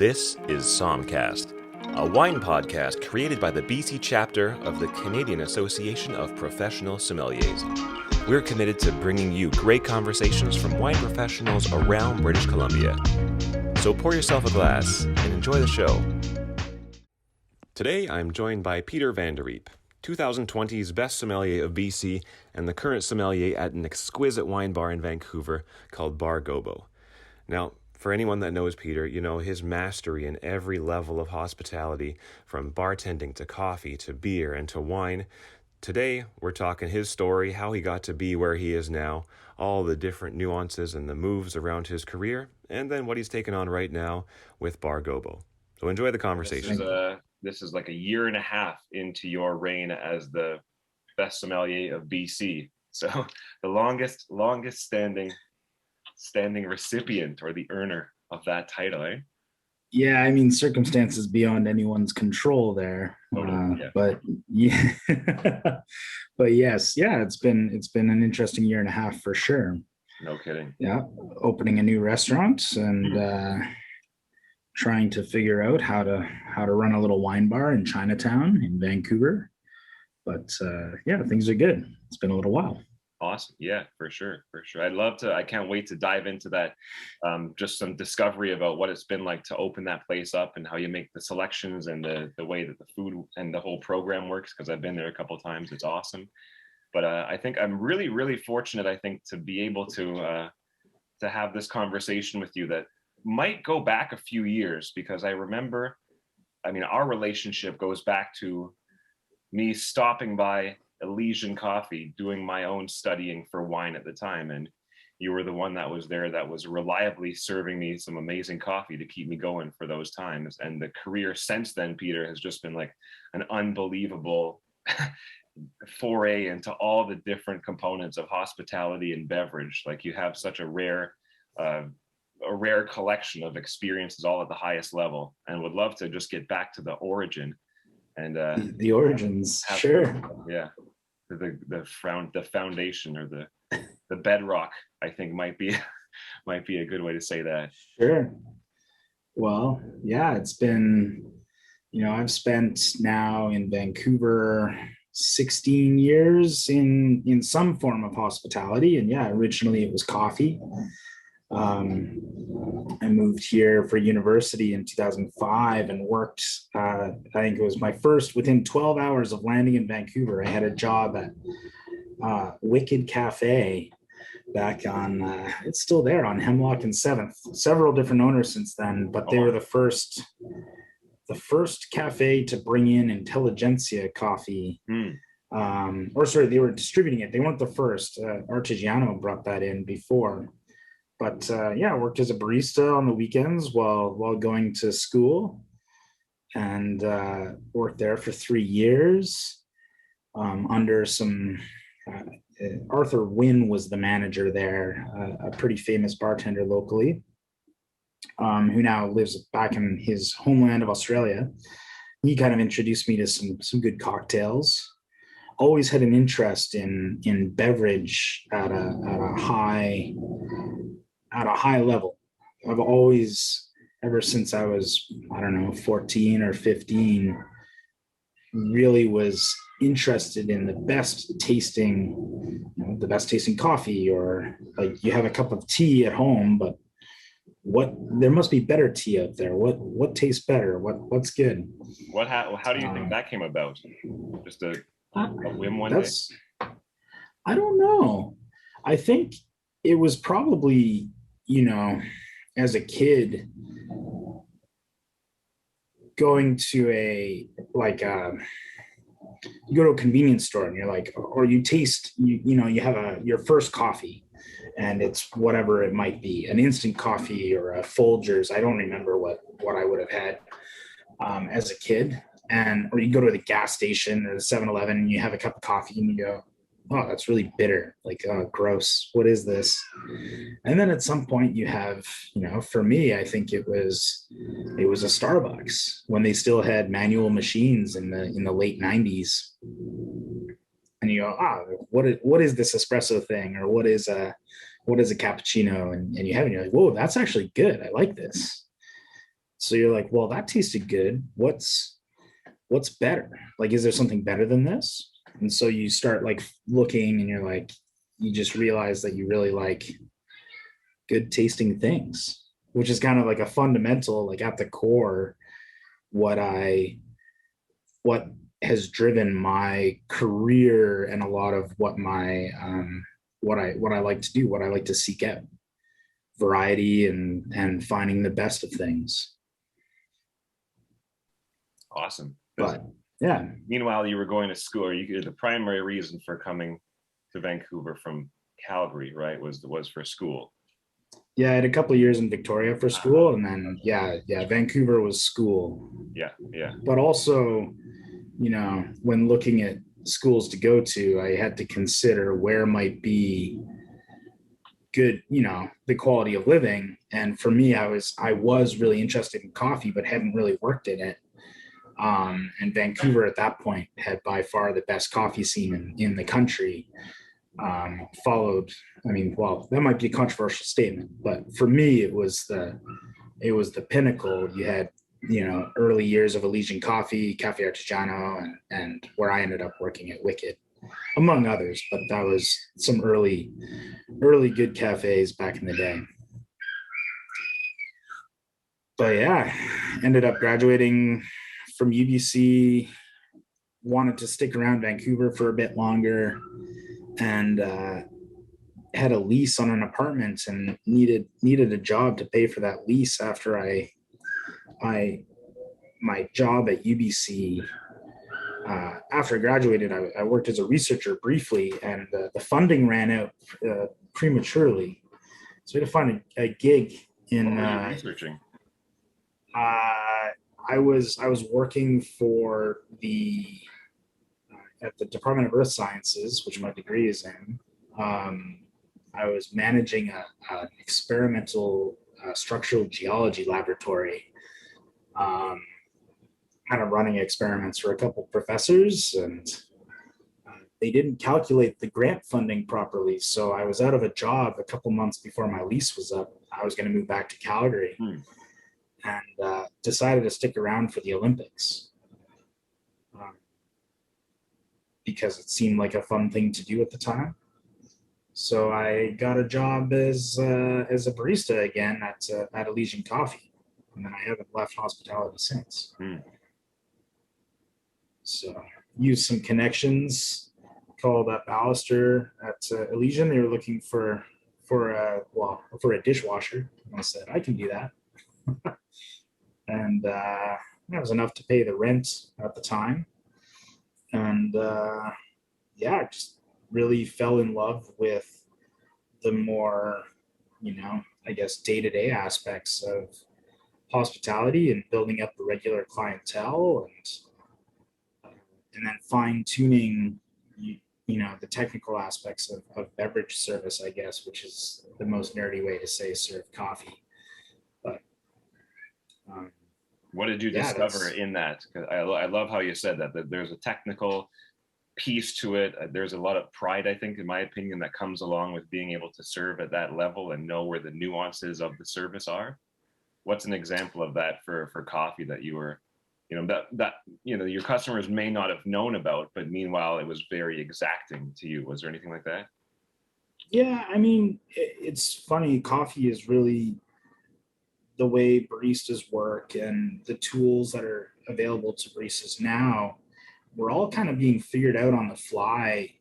This is SOMMCAST, a wine podcast created by the BC chapter of the Canadian Association of Professional Sommeliers. We're committed to bringing you great conversations from wine professionals around British Columbia. So pour yourself a glass and enjoy the show. Today I'm joined by Peter van der Reep, 2020's Best Sommelier of BC and the current sommelier at an exquisite wine bar in Vancouver called Bar Gobo. Now, for anyone that knows Peter, you know his mastery in every level of hospitality, from bartending to coffee to beer and to wine. Today, we're talking his story, how he got to be where he is now, all the different nuances and the moves around his career, and then what he's taken on right now with Bar Gobo. So enjoy the conversation. This is like a year and a half into your reign as the best sommelier of BC. So the longest standing recipient or the earner of that title, eh? Yeah, I mean, circumstances beyond anyone's control there. Yeah. But yeah, but yes, yeah, it's been an interesting year and a half for sure. No kidding. Yeah, opening a new restaurant and trying to figure out how to run a little wine bar in Chinatown in Vancouver. But yeah, things are good. It's been a little while. Awesome. Yeah, for sure. I can't wait to dive into that. Just some discovery about what it's been like to open that place up and how you make the selections and the way that the food and the whole program works, because I've been there a couple of times. It's awesome. But I think I'm really, really fortunate, I think, to be able to have this conversation with you that might go back a few years, because I remember, our relationship goes back to me stopping by Elysian Coffee, doing my own studying for wine at the time, and you were the one that was there that was reliably serving me some amazing coffee to keep me going for those times. And the career since then, Peter, has just been like an unbelievable foray into all the different components of hospitality and beverage. Like, you have such a rare collection of experiences all at the highest level, and would love to just get back to the origin and the origins. Sure. Yeah. The foundation, or the bedrock, I think might be a good way to say that. Sure. Well, yeah, it's been, I've spent now in Vancouver 16 years in some form of hospitality. And yeah, originally it was coffee. I moved here for university in 2005 and worked, I think it was my first, within 12 hours of landing in Vancouver, I had a job at Wicked Cafe back on, it's still there on Hemlock and 7th. Several different owners since then, but they were the first cafe to bring in intelligentsia coffee. They were distributing it. They weren't the first. Artigiano brought that in before. But I worked as a barista on the weekends while going to school, and worked there for 3 years under some Arthur Wynn was the manager there, a pretty famous bartender locally, who now lives back in his homeland of Australia. He kind of introduced me to some good cocktails. Always had an interest in beverage at a high level. I've always, ever since I was, 14 or 15, really was interested in the best tasting coffee, or like you have a cup of tea at home, but there must be better tea out there. What tastes better? What's good? How do you think that came about? Just a whim one day? I don't know. I think it was probably, as a kid, going to you go to a convenience store and you're like, or you taste, you have your first coffee, and it's whatever it might be, an instant coffee or a Folgers. I don't remember what I would have had as a kid. Or you go to the gas station or the 7-Eleven and you have a cup of coffee and you go, oh, that's really bitter. Like, oh, gross. What is this? And then at some point you have, for me, I think it was a Starbucks when they still had manual machines in the late 90s. And you go, what is this espresso thing? Or what is a cappuccino? And you have it, and you're like, whoa, that's actually good. I like this. So you're like, well, that tasted good. What's better? Like, is there something better than this? And so you start like looking, and you're like, you just realize that you really like good tasting things, which is kind of like a fundamental, like at the core, what has driven my career, and a lot of what my what I like to do, what I like to seek out, variety and finding the best of things. Awesome. But yeah. Meanwhile, you were going to school, or the primary reason for coming to Vancouver from Calgary, right, was for school. Yeah, I had a couple of years in Victoria for school, and then Vancouver was school. Yeah. But also, when looking at schools to go to, I had to consider where might be good, the quality of living. And for me, I was really interested in coffee, but hadn't really worked in it. And Vancouver at that point had by far the best coffee scene in the country. Followed, that might be a controversial statement, but for me, it was the pinnacle. You had, early years of Elysian Coffee, Cafe Artigiano, and where I ended up working at Wicked, among others. But that was some early good cafes back in the day. But yeah, ended up graduating from UBC, wanted to stick around Vancouver for a bit longer, and had a lease on an apartment and needed a job to pay for that lease after my job at UBC. After I graduated, I worked as a researcher briefly, and the funding ran out prematurely. So I had to find a gig in. What were you researching? I was working for at the Department of Earth Sciences, which my degree is in. I was managing an experimental structural geology laboratory, kind of running experiments for a couple professors, and they didn't calculate the grant funding properly. So I was out of a job a couple months before my lease was up. I was going to move back to Calgary. And decided to stick around for the Olympics because it seemed like a fun thing to do at the time. So I got a job as a barista again at Elysian Coffee, and then I haven't left hospitality since. So used some connections, called up Alistair at Elysian. They were looking for a dishwasher, and I said I can do that. And that was enough to pay the rent at the time. And just really fell in love with the more, I guess, day-to-day aspects of hospitality and building up the regular clientele, and then fine-tuning, the technical aspects of beverage service, I guess, which is the most nerdy way to say serve coffee. But what did you discover in that? Because I love how you said that there's a technical piece to it. There's a lot of pride, I think, in my opinion, that comes along with being able to serve at that level and know where the nuances of the service are. What's an example of that for coffee that you were, that your customers may not have known about, but meanwhile it was very exacting to you? Was there anything like that? Yeah, it's funny. Coffee is really the way baristas work, and the tools that are available to baristas now, we're all kind of being figured out on the fly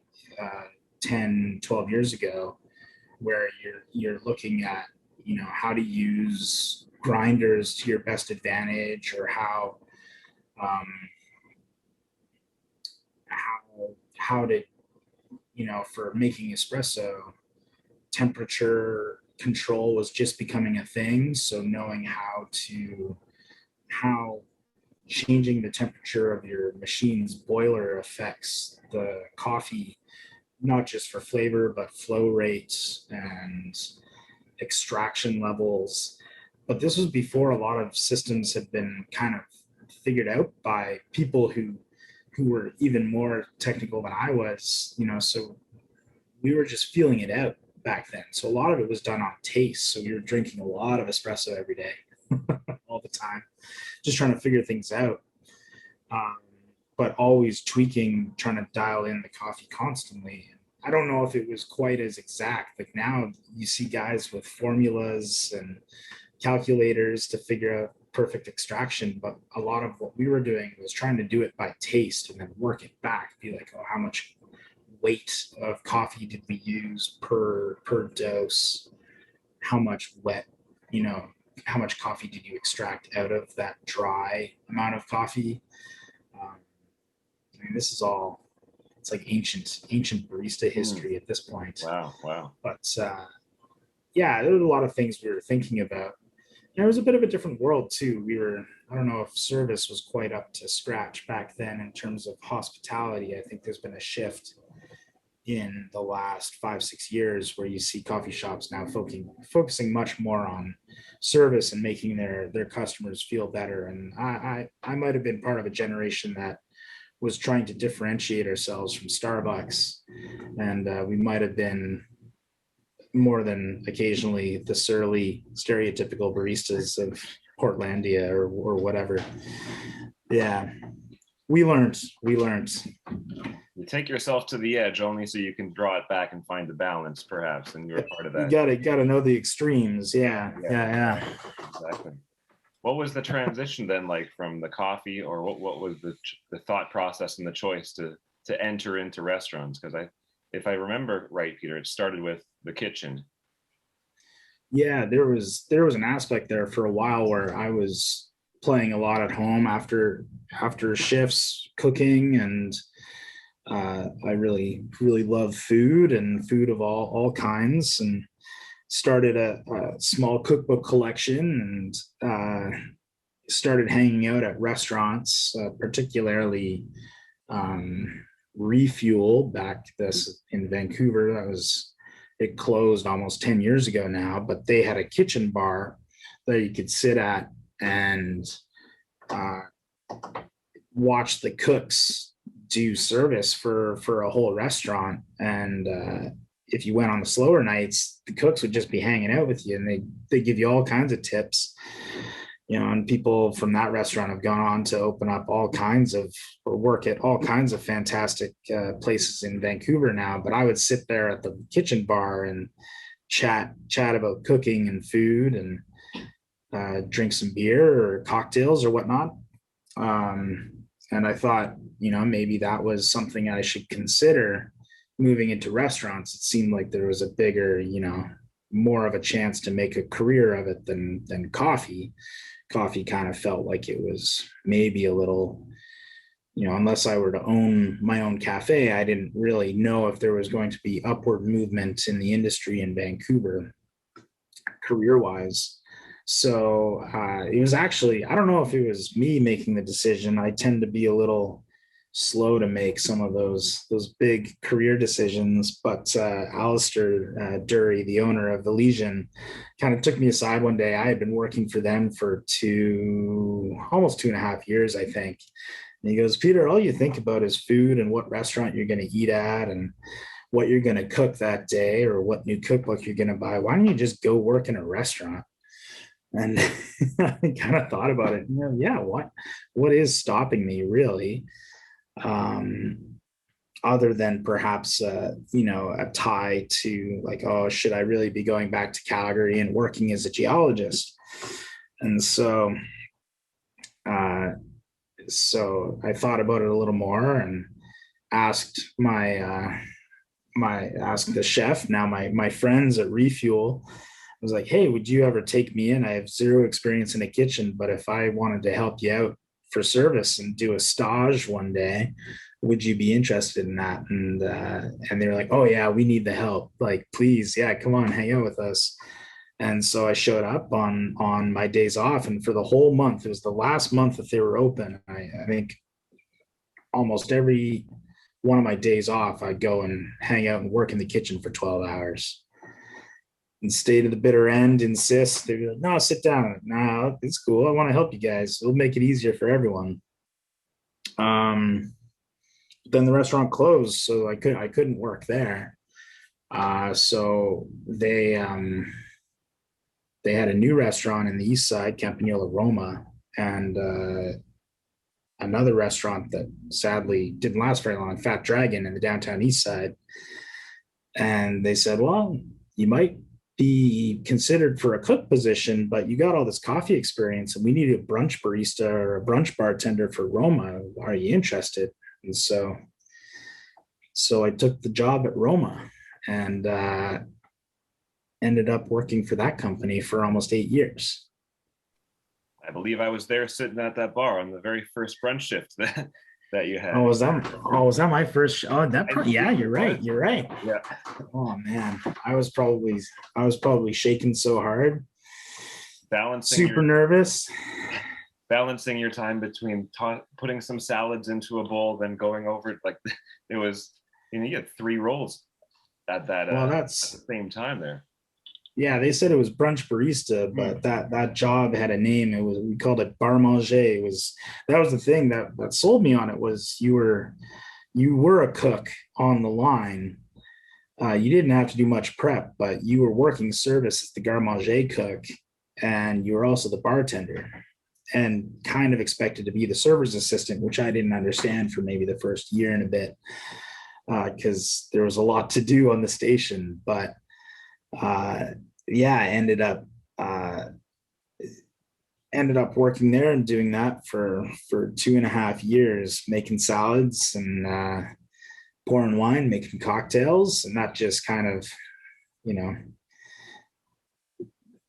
10, 12 years ago, where you're looking at, how to use grinders to your best advantage, or how to, for making espresso, temperature control was just becoming a thing. So knowing how changing the temperature of your machine's boiler affects the coffee, not just for flavor, but flow rates and extraction levels. But this was before a lot of systems had been kind of figured out by people who were even more technical than I was, so we were just feeling it out back then. So a lot of it was done on taste. So we were drinking a lot of espresso every day, all the time, just trying to figure things out. But always tweaking, trying to dial in the coffee constantly. I don't know if it was quite as exact. Like now you see guys with formulas and calculators to figure out perfect extraction, but a lot of what we were doing was trying to do it by taste and then work it back. Be like, oh, how much weight of coffee did we use per dose? How much wet, how much coffee did you extract out of that dry amount of coffee? I mean, this is all, it's like ancient barista history at this point. Wow. But yeah, there were a lot of things we were thinking about. And it was a bit of a different world too. I don't know if service was quite up to scratch back then in terms of hospitality. I think there's been a shift in the last 5-6 years where you see coffee shops now focusing much more on service and making their customers feel better. And I might have been part of a generation that was trying to differentiate ourselves from Starbucks, and we might have been more than occasionally the surly stereotypical baristas of Portlandia or whatever. Yeah, we learned. You take yourself to the edge only so you can draw it back and find the balance, perhaps, and you're part of that. You gotta know the extremes. Yeah. Exactly. What was the transition then like from the coffee, or what was the thought process and the choice to enter into restaurants? Because if I remember right, Peter, it started with the kitchen. Yeah, there was an aspect there for a while where I was playing a lot at home after shifts, cooking, and I really love food of all kinds, and started a small cookbook collection, and started hanging out at restaurants, particularly Refuel back this in Vancouver. It closed almost 10 years ago now, but they had a kitchen bar that you could sit at and watch the cooks do service for a whole restaurant. And if you went on the slower nights, the cooks would just be hanging out with you, and they give you all kinds of tips. And people from that restaurant have gone on to open up or work at all kinds of fantastic places in Vancouver now. But I would sit there at the kitchen bar and chat about cooking and food, and drink some beer or cocktails or whatnot. And I thought, maybe that was something I should consider moving into restaurants. It seemed like there was a bigger, more of a chance to make a career of it than coffee. Coffee kind of felt like it was maybe a little, unless I were to own my own cafe, I didn't really know if there was going to be upward movement in the industry in Vancouver career-wise. So it was actually, I don't know if it was me making the decision. I tend to be a little slow to make some of those big career decisions, but Alistair Dury, the owner of Elysian, kind of took me aside one day. I had been working for them for almost 2.5 years, I think. And he goes, Peter, all you think about is food and what restaurant you're going to eat at and what you're going to cook that day or what new cookbook you're going to buy. Why don't you just go work in a restaurant? And I kind of thought about it. Yeah, what is stopping me really? Other than perhaps a tie to like, oh, should I really be going back to Calgary and working as a geologist? And so I thought about it a little more and asked asked the chef, now my friends at Refuel. I was like, hey, would you ever take me in? I have zero experience in a kitchen, but if I wanted to help you out for service and do a stage one day, would you be interested in that? And they were like, oh yeah, we need the help. Like, please, yeah, come on, hang out with us. And so I showed up on my days off, and for the whole month, it was the last month that they were open. I think almost every one of my days off, I'd go and hang out and work in the kitchen for 12 hours. And stay to the bitter end, insist. They'd be like, no, sit down. No, it's cool. I want to help you guys. It'll make it easier for everyone. Then the restaurant closed, so I couldn't work there. So they they had a new restaurant in the east side, Campagnola Roma, and another restaurant that sadly didn't last very long, Fat Dragon, in the downtown east side. And they said, well, you might be considered for a cook position, but you got all this coffee experience and we need a brunch barista or a brunch bartender for Roma. Are you interested? And so I took the job at Roma and ended up working for that company for almost 8 years. I believe I was there sitting at that bar on the very first brunch shift that you had. Oh, was that my first? Yeah, you're right. You're right. Yeah. Oh man, I was probably shaking so hard, super nervous. Balancing your time between putting some salads into a bowl, then going over it, like it was. You had 3 roles at that. That's at the same time there. Yeah, they said it was brunch barista, but that job had a name. We called it bar manger. That was the thing that sold me on it, was you were a cook on the line. You didn't have to do much prep, but you were working service as the garde manger cook, and you were also the bartender, and kind of expected to be the server's assistant, which I didn't understand for maybe the first year and a bit, because there was a lot to do on the station. But I ended up working there and doing that for 2.5 years, making salads and pouring wine, making cocktails. And that just kind of,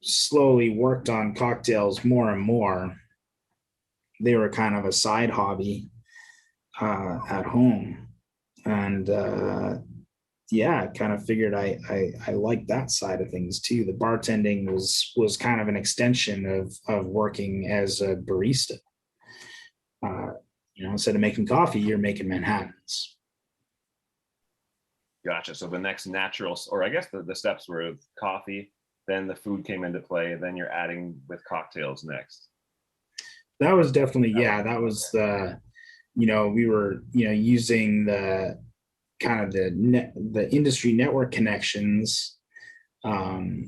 slowly worked on cocktails more and more. They were kind of a side hobby at home. And kind of figured I liked that side of things too. The bartending was kind of an extension of working as a barista. Instead of making coffee, you're making Manhattans. Gotcha. So the next natural, or I guess the steps were coffee, then the food came into play, then you're adding with cocktails next. That was definitely, that was the, we were, using the kind of the industry network connections of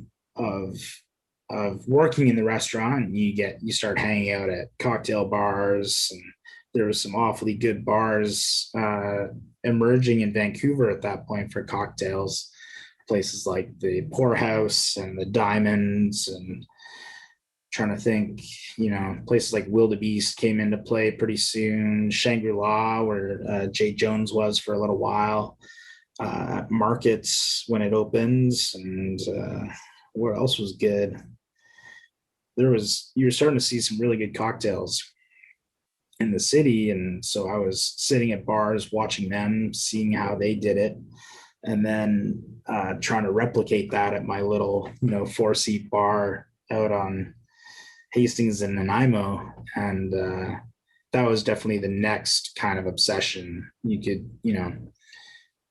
working in the restaurant. You start hanging out at cocktail bars, and there was some awfully good bars emerging in Vancouver at that point for cocktails, places like the Poorhouse and the Diamonds, and trying to think, places like Wildebeest came into play pretty soon. Shangri-La, where Jay Jones was for a little while, Markets when it opens, and where else was good? You were starting to see some really good cocktails in the city, and so I was sitting at bars watching them, seeing how they did it, and then trying to replicate that at my little 4-seat bar out on Hastings and Nanaimo. And that was definitely the next kind of obsession. You could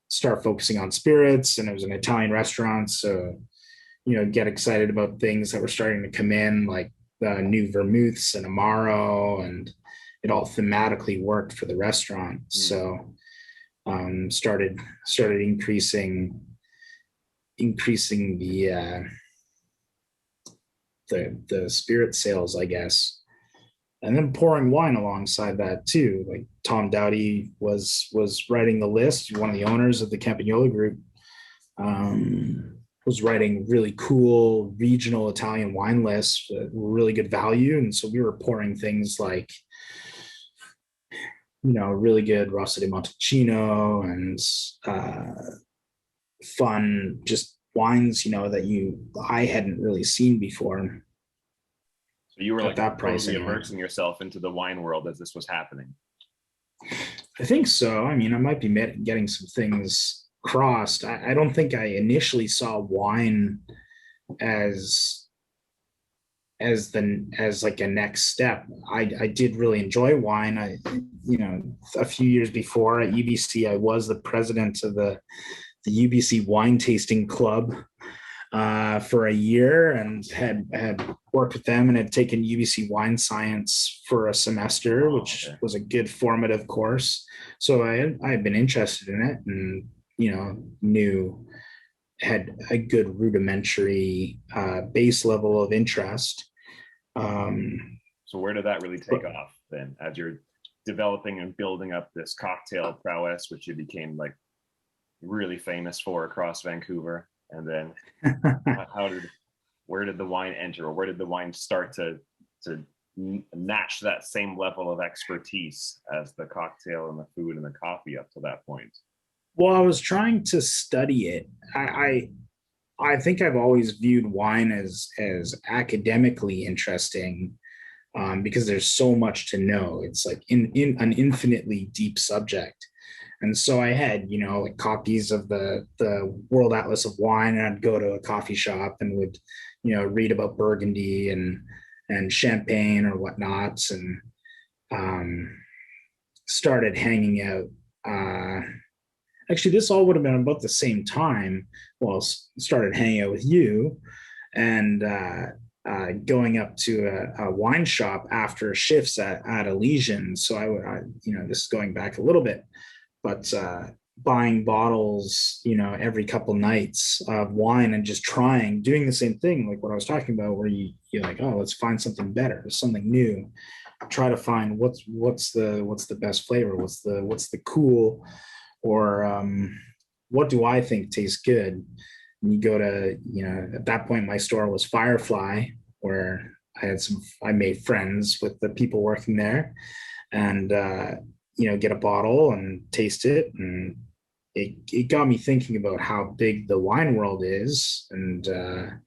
start focusing on spirits, and it was an Italian restaurant, so get excited about things that were starting to come in, like the new vermouths and Amaro, and it all thematically worked for the restaurant. So started increasing the spirit sales, I guess, and then pouring wine alongside that too. Like Tom Dowdy was writing the list. One of the owners of the Campagnola group was writing really cool regional Italian wine lists with really good value, and so we were pouring things like really good Rosso di Montalcino and fun just wines, that I hadn't really seen before. So you were like that price, immersing yourself into the wine world as this was happening. I think so. I mean, I might be getting some things crossed. I don't think I initially saw wine as like a next step. I did really enjoy wine. A few years before at UBC, I was the president of the UBC wine tasting club for a year, and had worked with them, and had taken UBC wine science for a semester, which was a good formative course. So I had been interested in it, and knew had a good rudimentary base level of interest. So where did that really take off then, as you're developing and building up this cocktail prowess, which you became like really famous for across Vancouver? And then where did the wine enter, or where did the wine start to match that same level of expertise as the cocktail and the food and the coffee up to that point? Well, I was trying to study it. I think I've always viewed wine as academically interesting, because there's so much to know. It's like in an infinitely deep subject. And so I had, like copies of the World Atlas of Wine, and I'd go to a coffee shop and would, read about Burgundy and Champagne or whatnot, and started hanging out. Actually, this all would have been about the same time. Well, started hanging out with you, and going up to a wine shop after shifts at Elysian. So this is going back a little bit, but buying bottles, every couple nights of wine and just doing the same thing, like what I was talking about, where you're like, oh, let's find something better, something new. Try to find what's the best flavor, what's the cool, or what do I think tastes good. And you go to, at that point, my store was Firefly, where I made friends with the people working there, and get a bottle and taste it, and it got me thinking about how big the wine world is. And you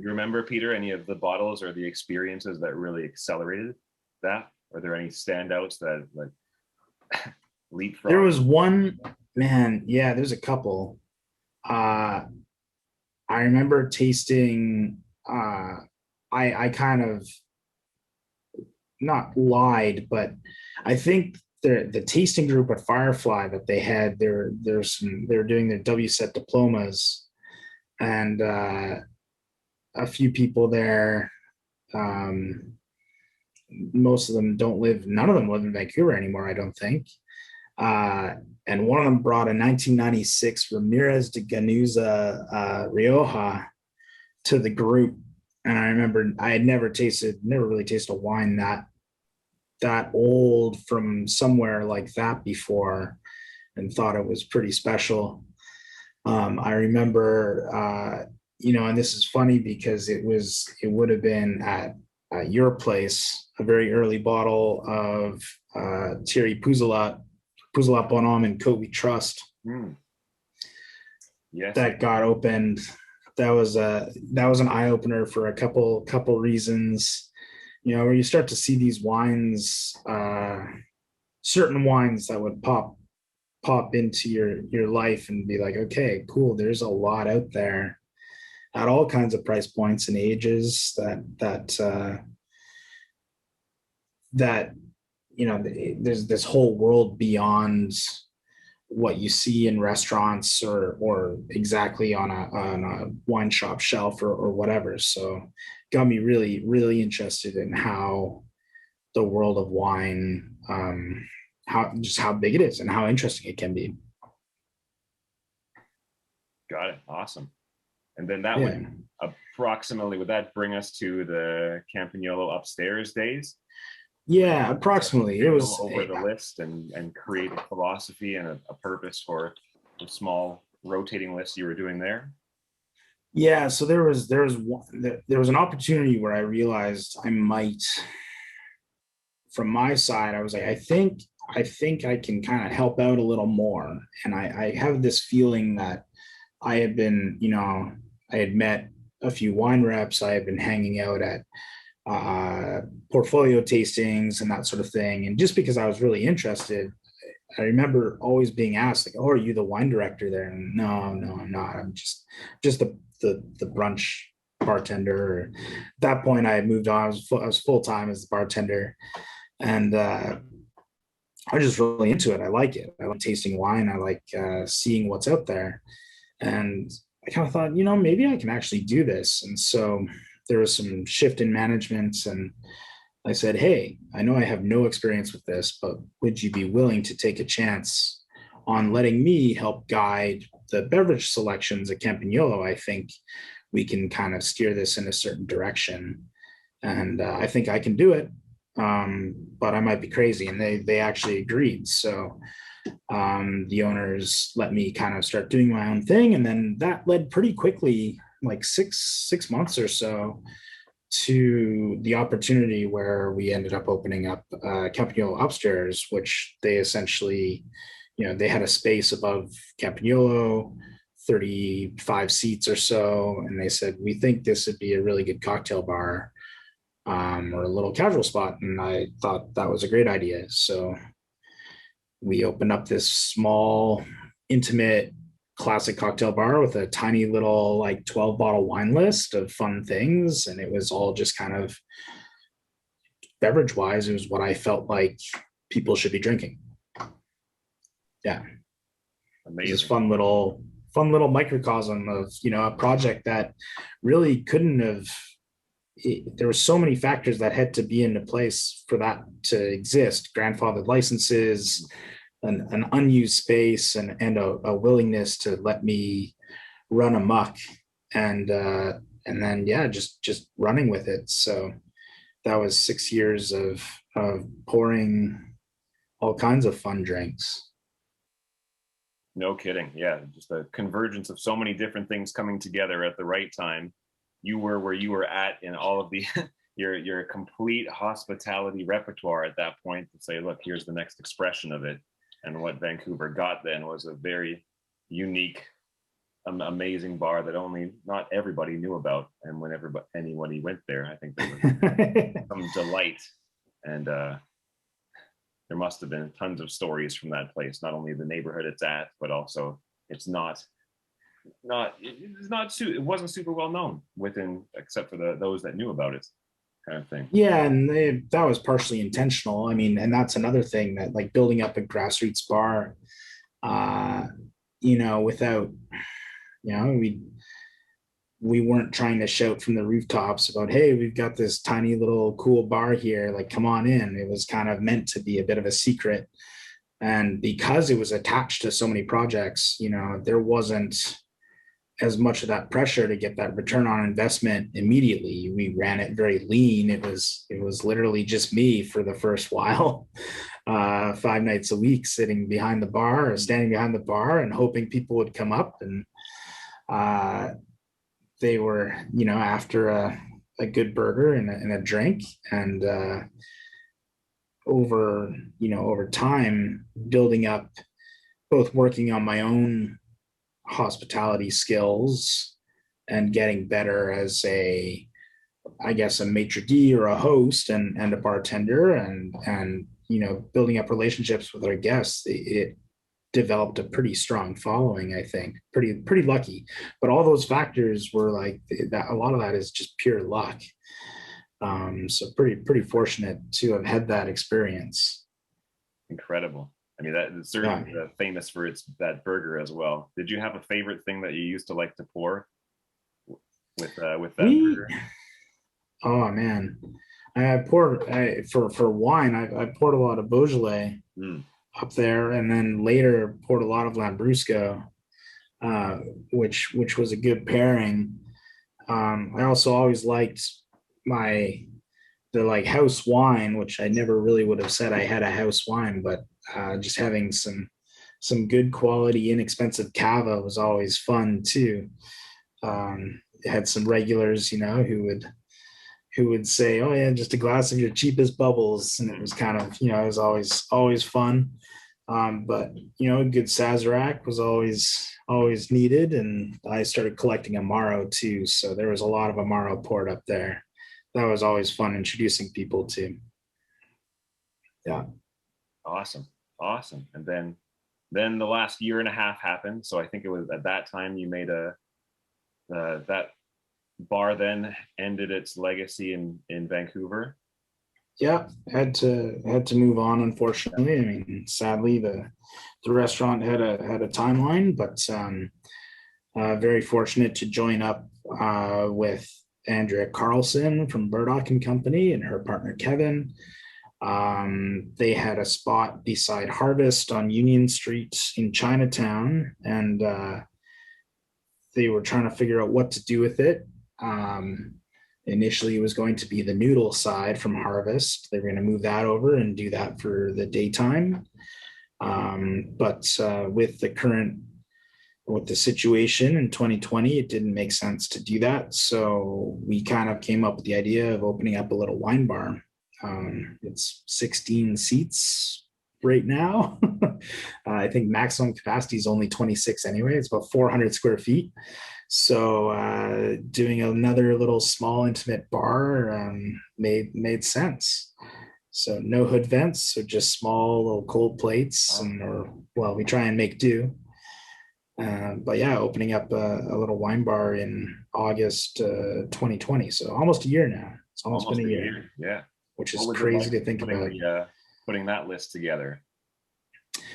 remember, Peter, any of the bottles or the experiences that really accelerated that? Are there any standouts that like leapfrog? There was one, man. Yeah, there's a couple. I remember tasting. I kind of not lied, but I think the tasting group at Firefly that they had, they're doing their WSET diplomas, and a few people there. Most of them none of them live in Vancouver anymore, I don't think. And one of them brought a 1996 Ramirez de Ganuza Rioja to the group. And I remember I had never really tasted a wine that old from somewhere like that before, and thought it was pretty special. I remember, and this is funny because it would have been at your place, a very early bottle of Thierry Pouzelat Bonhomme and Cote We Trust. Yes, that got opened. That was an eye opener for a couple reasons. Where you start to see these wines, certain wines that would pop into your life and be like, okay, cool. There's a lot out there at all kinds of price points and ages that there's this whole world beyond what you see in restaurants or exactly on a wine shop shelf or whatever. So got me really, really interested in how the world of wine, how big it is and how interesting it can be. Got it. Awesome. And then that would that bring us to the Campagnolo upstairs days? Yeah, approximately. It was over the list and create a philosophy and a purpose for the small rotating list you were doing there. Yeah, so there was an opportunity where I realized I might, from my side, I was like, I think I can kind of help out a little more. And I have this feeling that I had been, I had met a few wine reps. I had been hanging out at portfolio tastings and that sort of thing. And just because I was really interested, I remember always being asked, like, oh, are you the wine director there? And no, I'm not. I'm just the brunch bartender. At that point, I had moved on. I was full time as the bartender, and I was just really into it. I like it. I like tasting wine. I like seeing what's out there. And I kind of thought, maybe I can actually do this. And so there was some shift in management, and I said, hey, I know I have no experience with this, but would you be willing to take a chance on letting me help guide the beverage selections at Campagnolo, I think we can kind of steer this in a certain direction. And I think I can do it, but I might be crazy. And they actually agreed. So the owners let me kind of start doing my own thing. And then that led pretty quickly, like six months or so, to the opportunity where we ended up opening up Campagnolo upstairs, which they essentially, they had a space above Campagnolo, 35 seats or so. And they said, we think this would be a really good cocktail bar, or a little casual spot. And I thought that was a great idea. So we opened up this small, intimate, classic cocktail bar with a tiny little, like 12 bottle wine list of fun things. And it was all just kind of beverage wise, it was what I felt like people should be drinking. Yeah. Amazing. This fun little microcosm of, a project that really couldn't have, there were so many factors that had to be into place for that to exist. Grandfathered licenses, an unused space, and a willingness to let me run amok, and then just running with it. So that was 6 years of pouring all kinds of fun drinks. No kidding. Yeah, just a convergence of so many different things coming together at the right time. You were where you were at in all of the your complete hospitality repertoire at that point to say, look, here's the next expression of it. And what Vancouver got then was a very unique, amazing bar that not everybody knew about. And whenever anybody went there, I think there was some delight. And there must have been tons of stories from that place, not only the neighborhood it's at, but also it wasn't super well known except for those that knew about it, kind of thing. Yeah, and that was partially intentional. I mean, and that's another thing, that like building up a grassroots bar, without, we weren't trying to shout from the rooftops about, hey, we've got this tiny little cool bar here, like, come on in. It was kind of meant to be a bit of a secret. And because it was attached to so many projects, there wasn't as much of that pressure to get that return on investment immediately. We ran it very lean. It was literally just me for the first while, 5 nights a week, sitting behind the bar or standing behind the bar and hoping people would come up. And they were, after a good burger and a drink. And over time, building up, both working on my own hospitality skills and getting better as a maitre d' or a host and a bartender, and building up relationships with our guests. It developed a pretty strong following, I think. Pretty lucky, but all those factors were like that. A lot of that is just pure luck. So pretty fortunate to have had that experience. Incredible. I mean, that is certainly famous for that burger as well. Did you have a favorite thing that you used to like to pour with that burger? Oh man, I poured for wine. I poured a lot of Beaujolais up there, and then later poured a lot of Lambrusco, which was a good pairing. I also always liked the house wine, which I never really would have said I had a house wine, but just having some good quality, inexpensive cava was always fun too. Had some regulars, who would say, "Oh yeah, just a glass of your cheapest bubbles," and it was kind of, it was always fun. But a good Sazerac was always needed, and I started collecting Amaro too, so there was a lot of Amaro poured up there. That was always fun, introducing people to. Yeah. Awesome. And then the last year and a half happened. So I think it was at that time you made that bar then ended its legacy in Vancouver. Yeah, had to move on, unfortunately. I mean, sadly, the restaurant had a timeline, but very fortunate to join up with Andrea Carlson from Burdock and Company and her partner Kevin. They had a spot beside Harvest on Union Street in Chinatown, and they were trying to figure out what to do with it. Initially, it was going to be the noodle side from Harvest. They were going to move that over and do that for the daytime. But with the situation in 2020, it didn't make sense to do that. So we kind of came up with the idea of opening up a little wine bar. It's 16 seats right now. I think maximum capacity is only 26 anyway. It's about 400 square feet. So doing another little small intimate bar made sense. So no hood vents, so just small little cold plates, we try and make do. But yeah, opening up a little wine bar in August 2020, so almost a year now. It's almost been a year. Yeah, which is crazy to think about. Putting that list together.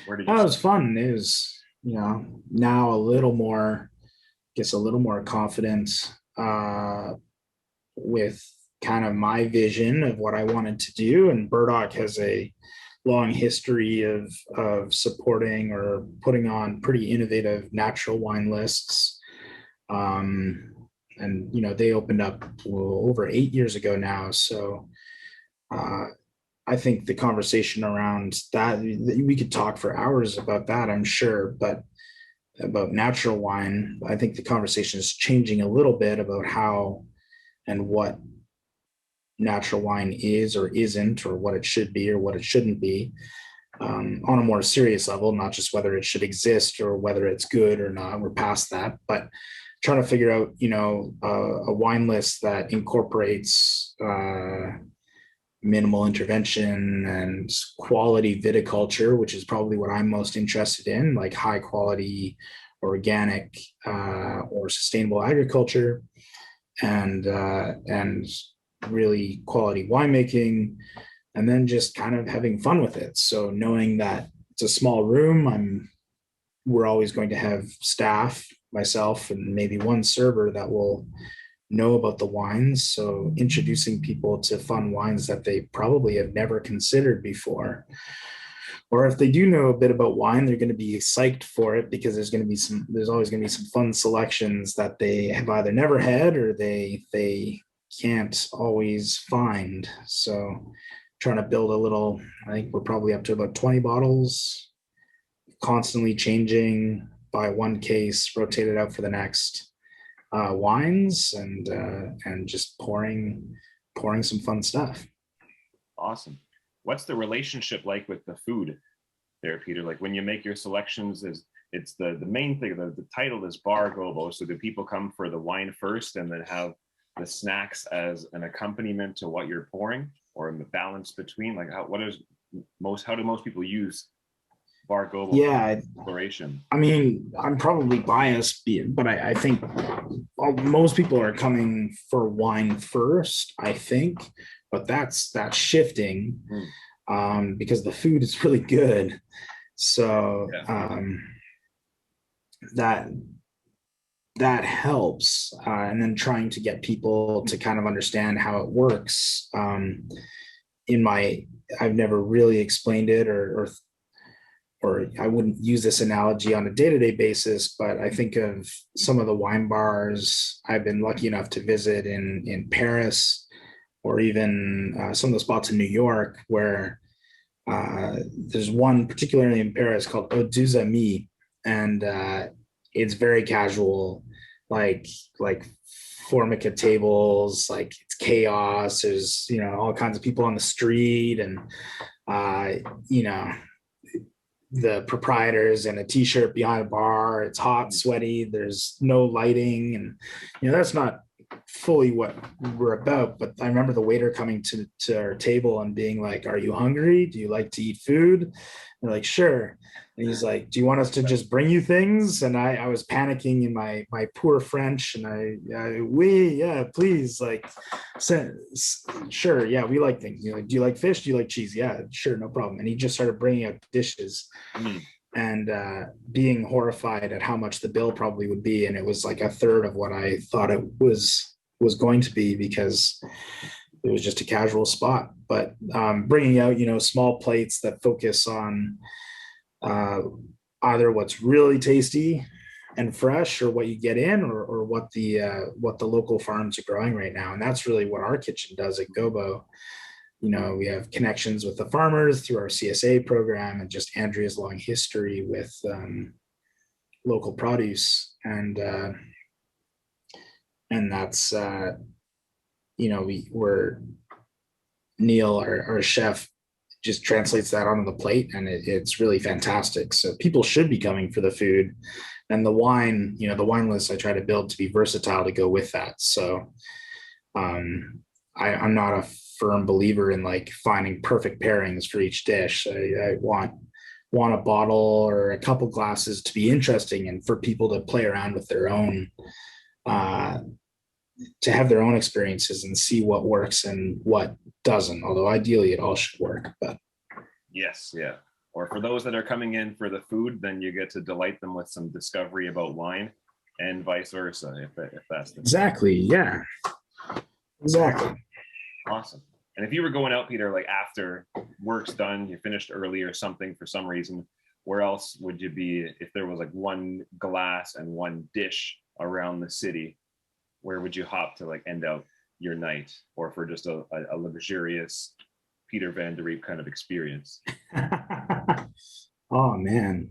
Where did you? It was fun. It was, now a little more confident with kind of my vision of what I wanted to do. And Burdock has a long history of supporting or putting on pretty innovative natural wine lists. And, they opened up over 8 years ago now. So I think the conversation around that, we could talk for hours about that, I'm sure, but about natural wine, I think the conversation is changing a little bit about how and what natural wine is or isn't, or what it should be or what it shouldn't be, on a more serious level, not just whether it should exist or whether it's good or not. We're past that, but trying to figure out, a wine list that incorporates minimal intervention and quality viticulture, which is probably what I'm most interested in, like high quality organic or sustainable agriculture, and really quality winemaking, and then just kind of having fun with it. So knowing that it's a small room, we're always going to have staff, myself, and maybe one server that will know about the wines. So introducing people to fun wines that they probably have never considered before. Or if they do know a bit about wine, they're going to be psyched for it, because there's always going to be some fun selections that they have either never had or they can't always find. So trying to build a little, I think we're probably up to about 20 bottles, constantly changing by one case, rotated out for the next wines, and just pouring some fun stuff. Awesome. What's the relationship like with the food there, Peter? Like when you make your selections, it's the main thing, the title is Bar Gobo. So do people come for the wine first and then have the snacks as an accompaniment to what you're pouring, or in the balance between? Like how do most people use Bar Gobo? Yeah, exploration? I mean, I'm probably biased, but I think most people are coming for wine first, I think, but that's shifting because the food is really good. So that helps, and then trying to get people to kind of understand how it works. I've never really explained it, or I wouldn't use this analogy on a day-to-day basis, but I think of some of the wine bars I've been lucky enough to visit in Paris, or even some of the spots in New York, where there's one particularly in Paris called Eau des Amis, and it's very casual, like Formica tables, like it's chaos. There's, all kinds of people on the street, and the proprietors in a t-shirt behind a bar. It's hot, sweaty, there's no lighting, and that's not fully what we're about. But I remember the waiter coming to our table and being like, "Are you hungry? Do you like to eat food?" We're like, "Sure." And he's like, "Do you want us to just bring you things?" And I was panicking in my poor French, and yeah, please, like, sure, yeah, we like things. Do you like fish? Do you like cheese? Yeah, sure, no problem. And he just started bringing out dishes. And being horrified at how much the bill probably would be. And it was like a third of what I thought it was going to be, because it was just a casual spot. But bringing out, small plates that focus on either what's really tasty and fresh, or what you get in, or what the local farms are growing right now. And that's really what our kitchen does at Gobo. We have connections with the farmers through our CSA program, and just Andrea's long history with local produce, and that's we're Neil, our chef, just translates that onto the plate, and it's really fantastic. So people should be coming for the food, and the wine. The wine list I try to build to be versatile to go with that. So I'm not a firm believer in like finding perfect pairings for each dish. I want a bottle or a couple glasses to be interesting, and for people to play around with their own, to have their own experiences and see what works and what doesn't. Although ideally it all should work. But yes, yeah. Or for those that are coming in for the food, then you get to delight them with some discovery about wine, and vice versa, if that's the exactly, yeah, exactly. Awesome. And if you were going out, Peter, like after work's done, you finished early or something for some reason, where else would you be if there was like one glass and one dish around the city? Where would you hop to like end out your night, or for just a luxurious Peter Van Der Reep kind of experience? Oh man.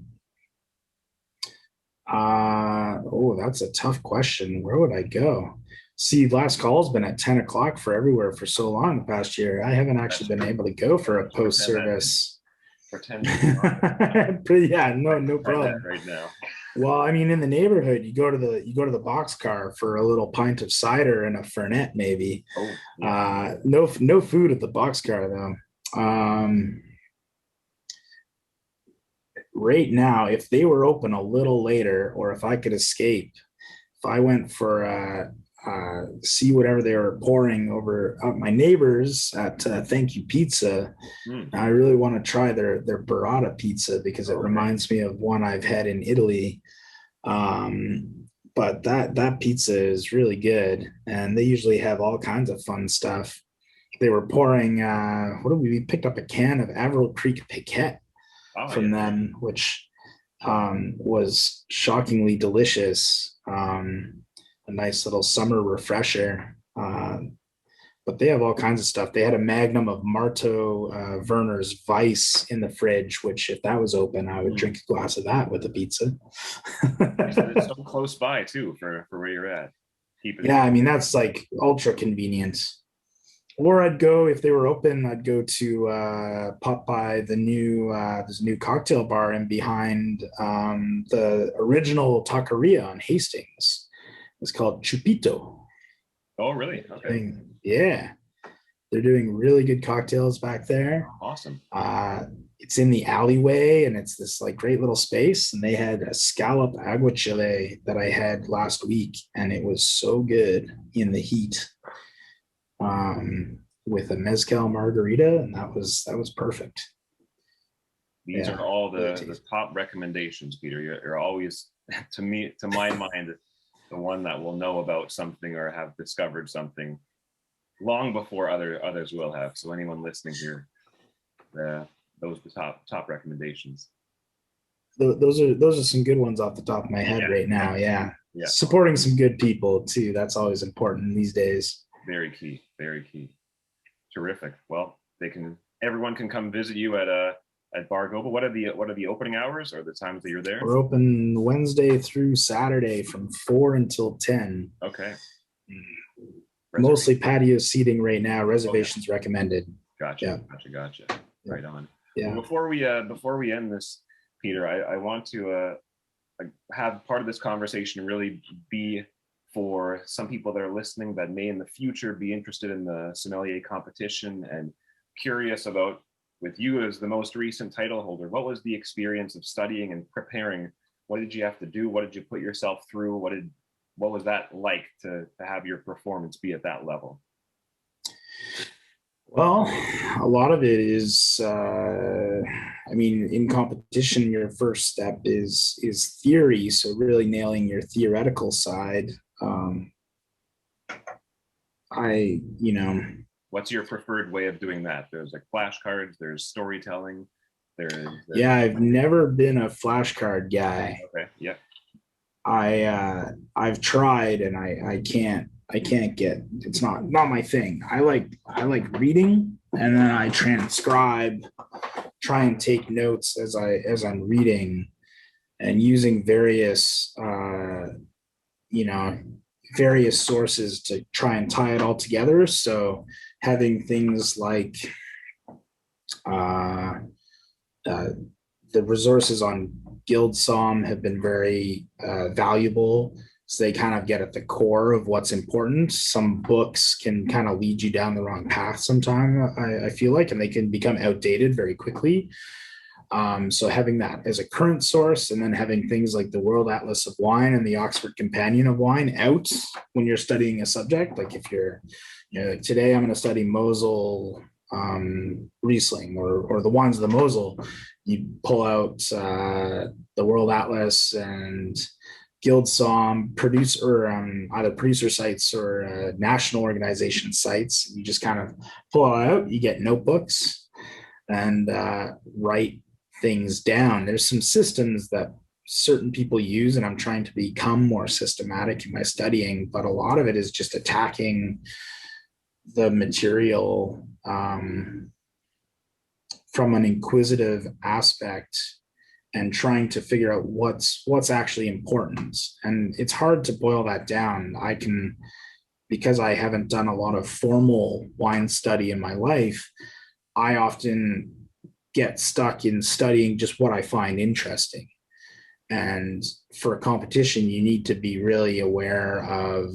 That's a tough question. Where would I go? See, last call's been at 10 o'clock for everywhere for so long the past year. I haven't actually been able to go for a post service. Pretend. Yeah, no problem. Right now. Well, I mean, in the neighborhood, you go to the boxcar for a little pint of cider and a Fernet, maybe. Oh, yeah. No food at the boxcar though. Right now, if they were open a little later, or if I could escape, if I went for see whatever they were pouring over my neighbors at Thank You Pizza. I really want to try their burrata pizza, because it reminds me of one I've had in Italy. But that pizza is really good, and they usually have all kinds of fun stuff. They were pouring we picked up a can of Averill Creek Piquette from them, which was shockingly delicious. A nice little summer refresher. But they have all kinds of stuff. They had a magnum of Marto Werner's Weiss in the fridge, which if that was open, I would drink a glass of that with a pizza. It's so close by too for where you're at. Yeah, I mean, that's like ultra convenient. Or I'd go, if they were open, I'd go to pop by the new there's a new cocktail bar in behind the original taqueria on Hastings. It's called Chupito. Oh, really? Okay. Yeah. They're doing really good cocktails back there. Awesome. It's in the alleyway, and it's this like great little space. And they had a scallop aguachile that I had last week, and it was so good in the heat, with a mezcal margarita, and that was perfect. These are all the top recommendations, Peter. You're always, to my mind, the one that will know about something or have discovered something long before others will have. So anyone listening here, those are the top recommendations. Those are some good ones off the top of my head right now. Yeah. Supporting some good people too. That's always important these days. Very key. Very key. Terrific. Well, everyone can come visit you at Bar Gobo. What are the opening hours or the times that you're there? We're open Wednesday through Saturday from 4 until 10. Okay. Mostly patio seating right now. Reservations recommended. Gotcha. Right on. Yeah. Well, before we end this, Peter, I want to have part of this conversation really be for some people that are listening that may in the future be interested in the sommelier competition and curious about, with you as the most recent title holder, what was the experience of studying and preparing? What did you have to do? What did you put yourself through? What was that like to have your performance be at that level? Well, a lot of it is, in competition, your first step is theory. So really nailing your theoretical side. What's your preferred way of doing that? There's like flashcards, there's storytelling. Yeah, I've never been a flashcard guy. Okay, yeah. I've tried and I can't get, it's not my thing. I like reading, and then I transcribe, try and take notes as I'm reading, and using various various sources to try and tie it all together. So having things like the resources on GuildSOM have been very valuable. So they kind of get at the core of what's important. Some books can kind of lead you down the wrong path sometimes, I feel like, and they can become outdated very quickly. So having that as a current source, and then having things like the World Atlas of Wine and the Oxford Companion of Wine out when you're studying a subject. Like if you're, like today I'm going to study Mosel Riesling or the wines of the Mosel, you pull out the World Atlas and GuildSOM either producer sites or national organization sites. You just kind of pull it out, you get notebooks and write things down. There's some systems that certain people use, and I'm trying to become more systematic in my studying, but a lot of it is just attacking the material from an inquisitive aspect and trying to figure out what's actually important. And it's hard to boil that down. Because I haven't done a lot of formal wine study in my life, I often get stuck in studying just what I find interesting. And for a competition, you need to be really aware of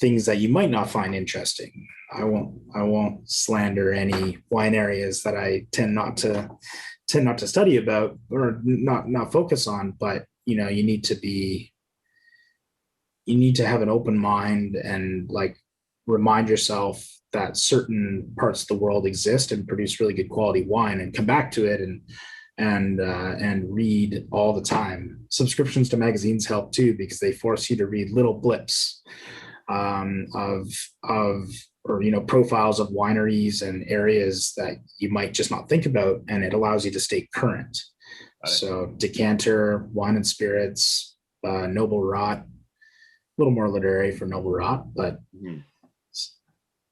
things that you might not find interesting. I won't slander any wine areas that I tend not to study about or not focus on, but you need to have an open mind and like remind yourself that certain parts of the world exist and produce really good quality wine, and come back to it and read all the time. Subscriptions to magazines help too, because they force you to read little blips of profiles of wineries and areas that you might just not think about, and it allows you to stay current. So Decanter, Wine and Spirits, Noble Rot, a little more literary for Noble Rot, but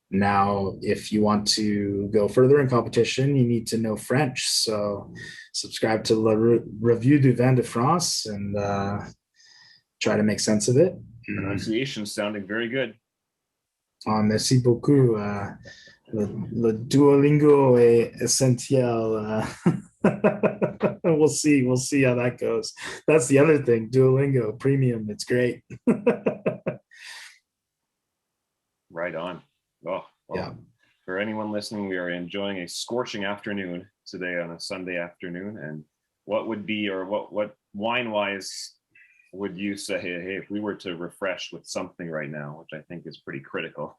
now if you want to go further in competition, you need to know French. So subscribe to La Revue du Vin de France and try to make sense of it. Pronunciation sounding very good. Merci beaucoup. Le Duolingo est essentiel. We'll see how that goes. That's the other thing. Duolingo Premium. It's great. Right on. Oh, well, yeah. For anyone listening, we are enjoying a scorching afternoon today on a Sunday afternoon. And what would be, or what wine-wise would you say, hey, if we were to refresh with something right now, which I think is pretty critical,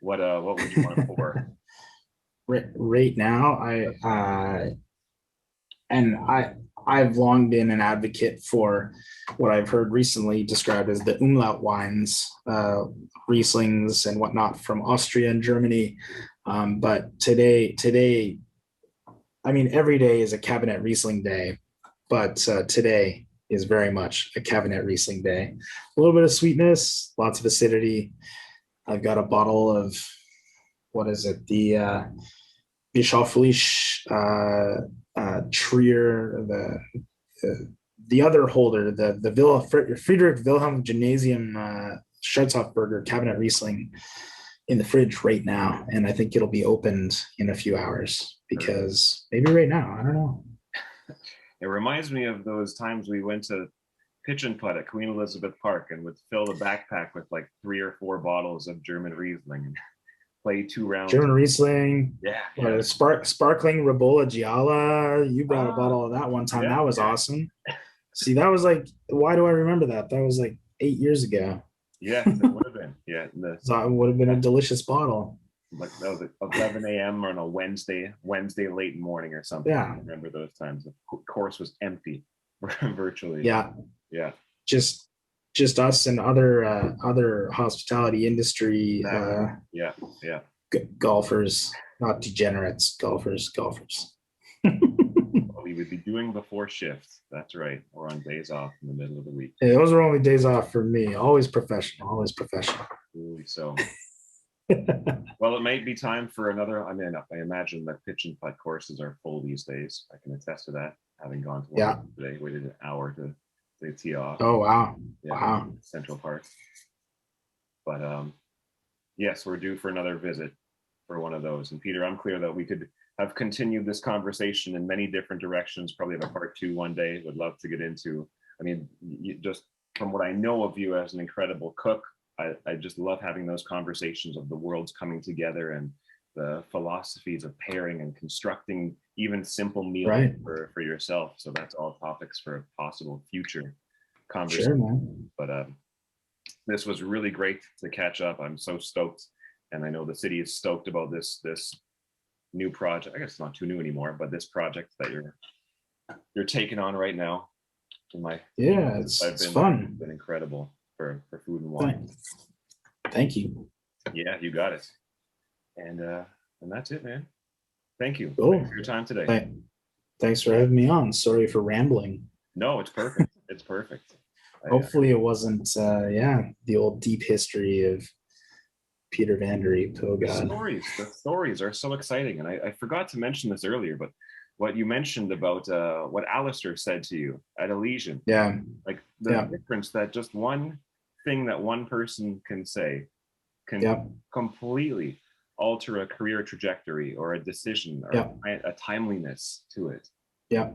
what would you want to pour? Right now, I've long been an advocate for what I've heard recently described as the umlaut wines, Rieslings and whatnot from Austria and Germany. But today, I mean, every day is a Cabernet Riesling day, but today is very much a Cabernet Riesling day. A little bit of sweetness, lots of acidity. I've got a bottle of, what is it? The Bischoflich Trier, the other holder, the Friedrich Wilhelm Gymnasium Schatzhofberger Cabernet Riesling in the fridge right now. And I think it'll be opened in a few hours, because maybe right now, I don't know. It reminds me of those times we went to pitch and putt at Queen Elizabeth Park and would fill the backpack with like 3 or 4 bottles of German Riesling and play 2 rounds. German Riesling. Yeah. Sparkling Ribolla Gialla. You brought a bottle of that one time. That was awesome. See, that was like, why do I remember that? That was like 8 years ago. Yeah, it would have been. Yeah. So it would have been a delicious bottle. Like that was 11 a.m. on a Wednesday late morning or something. Yeah. I remember those times. The course was empty virtually. Yeah. Yeah. Just us and other hospitality industry golfers, not degenerates, golfers. We we'd be doing before shifts. That's right. Or on days off in the middle of the week. Hey, those are only days off for me. Always professional. Always professional. Really so. Well, it might be time for another. I mean, I imagine that pitch and putt courses are full these days. I can attest to that, having gone to one today. Waited an hour to tee off. Oh wow! Yeah, Wow. Central Park. But yes, we're due for another visit for one of those. And Peter, I'm clear that we could have continued this conversation in many different directions. Probably have a part 2 one day. Would love to get into. I mean, just from what I know of you as an incredible cook. I just love having those conversations of the worlds coming together and the philosophies of pairing and constructing even simple meals for yourself. So that's all topics for a possible future conversation. Sure, man. But this was really great to catch up. I'm so stoked. And I know the city is stoked about this new project. I guess it's not too new anymore, but this project that you're taking on right now. It's fun. It's been incredible. For food and wine. Thank you. Yeah, you got it. And that's it, man. Thank you Cool. for your time today. Thanks for having me on. Sorry for rambling. No, it's perfect. It's perfect. Hopefully it wasn't the old deep history of Peter van der Reep. Oh God. The stories are so exciting. And I forgot to mention this earlier, but what you mentioned about what Alistair said to you at Elysian. Yeah. Like the difference that just one thing that one person can say can completely alter a career trajectory or a decision or a timeliness to it. Yeah.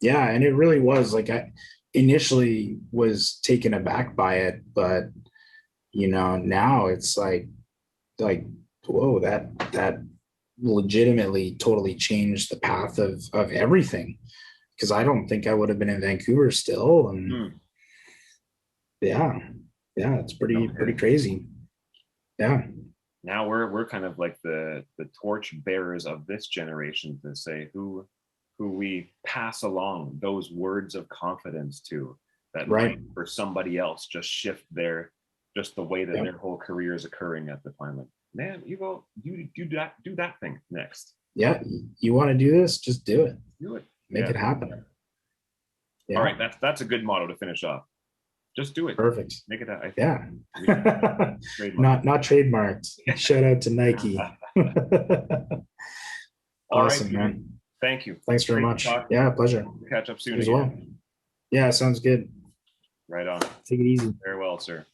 Yeah. And it really was like, I initially was taken aback by it, but now it's like, whoa, that legitimately totally changed the path of everything, because I don't think I would have been in Vancouver still. And it's pretty crazy. Yeah. Now we're kind of like the torch bearers of this generation to say who we pass along those words of confidence to, that might for somebody else just shift just the way that their whole career is occurring at the time. Like, man, you do that thing next. Yeah, you want to do this? Just do it. Do it. Make it happen. Yeah. All right, that's a good motto to finish off. Just do it. Perfect. Make it happen. Yeah. Not trademarked. Shout out to Nike. Awesome, right, man. Thank you. Thanks very much. Yeah, pleasure. We'll catch up soon as well. Yeah, sounds good. Right on. Take it easy. Very well, sir.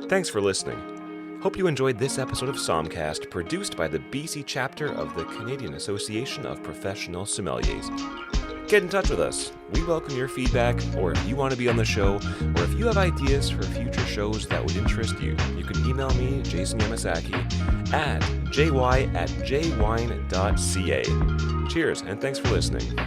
Thanks for listening. Hope you enjoyed this episode of SOMMCAST, produced by the BC chapter of the Canadian Association of Professional Sommeliers. Get in touch with us. We welcome your feedback, or if you want to be on the show, or if you have ideas for future shows that would interest you, you can email me, Jason Yamasaki, at jy@jwine.ca. Cheers, and thanks for listening.